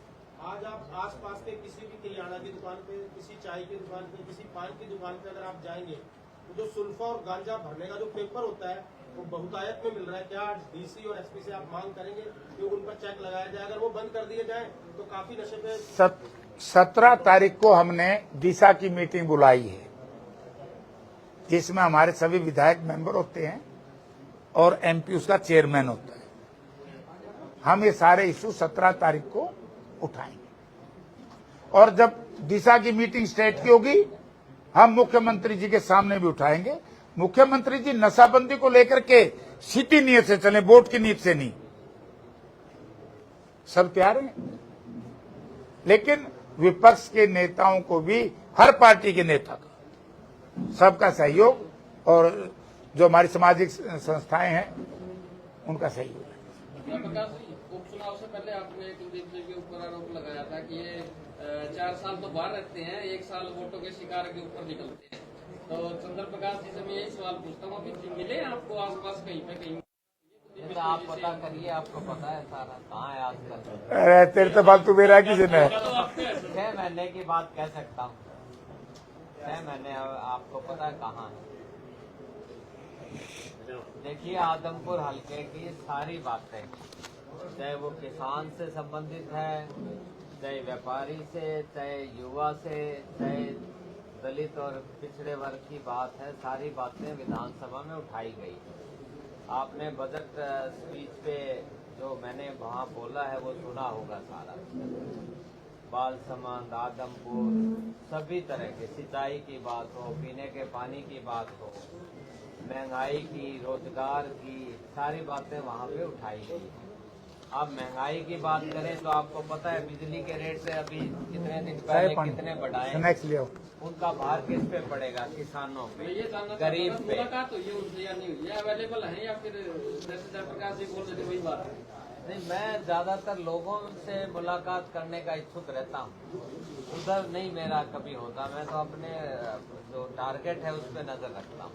आज आप आसपास के किसी भी किराना की दुकान पे, किसी चाय की दुकान पे, किसी पान की दुकान पे अगर आप जाएंगे तो जो सुल्फा और गांजा भरने का जो पेपर होता है वो बहुतायत में मिल रहा है। क्या डीसी और एसपी से आप मांग करेंगे कि उन पर चेक लगाया जाए? अगर वो बंद कर दिए जाए तो काफी नशे पे
17 तारीख को हमने दिशा की मीटिंग बुलाई है, जिसमें हमारे सभी विधायक मेंबर होते हैं और एमपी उसका चेयरमैन होता है। हम ये सारे इशू 17 तारीख को उठाएंगे और जब दिशा की मीटिंग स्टेट की होगी हम मुख्यमंत्री जी के सामने भी उठाएंगे। मुख्यमंत्री जी नशाबंदी को लेकर के सीधी नीयत से चले, वोट की नीयत से नहीं। सब तैयार हैं, लेकिन विपक्ष के नेताओं को भी, हर पार्टी के नेता का, सबका सहयोग और जो हमारी सामाजिक संस्थाएं हैं उनका सहयोग है।
प्रकाश जी, उपचुनाव से पहले आपने कुलदीप जी के ऊपर आरोप लगाया था कि ये 4 साल तो बाहर रहते हैं, 1 साल वोटों के शिकार के ऊपर निकलते हैं। तो चंद्र प्रकाश जी से मैं यही सवाल पूछता हूँ, अभी मिले आपको आसपास कहीं पे कहीं?
तो आप पता करिए, आपको पता है सारा कहाँ है आजकल।
अरे तेरे तो फालतू मेरा किसी ने।
6 महीने की बात कह सकता हूँ, 6 महीने आपको पता है कहाँ है। देखिए, आदमपुर हल्के की सारी बातें, चाहे वो किसान से संबंधित है, चाहे व्यापारी से, चाहे युवा से, चाहे दलित और पिछड़े वर्ग की बात है, सारी बातें विधानसभा में उठाई गई। आपने बजट स्पीच पे जो मैंने वहाँ बोला है वो सुना होगा सारा। बालसमंद, आदमपुर, सभी तरह के, सिंचाई की बात हो, पीने के पानी की बात हो, महंगाई की, रोजगार की, सारी बातें वहाँ पे उठाई गई। अब महंगाई की बात करें तो आपको पता है बिजली के रेट से अभी कितने दिन पहले कितने बढ़ाए, उनका भार किस पे पड़ेगा? किसानों पे,
ये जानना
गरीब पे।
मुलाकात हुई है उनसे या नहीं हुई है? अवेलेबल है या फिर जैसे जयप्रकाश जी बोल रहे थे वही बात है?
नहीं, मैं ज्यादातर लोगों से मुलाकात करने का इच्छुक रहता हूँ, उधर नहीं मेरा कभी होता। मैं तो अपने जो टारगेट है उस पर नजर रखता हूँ।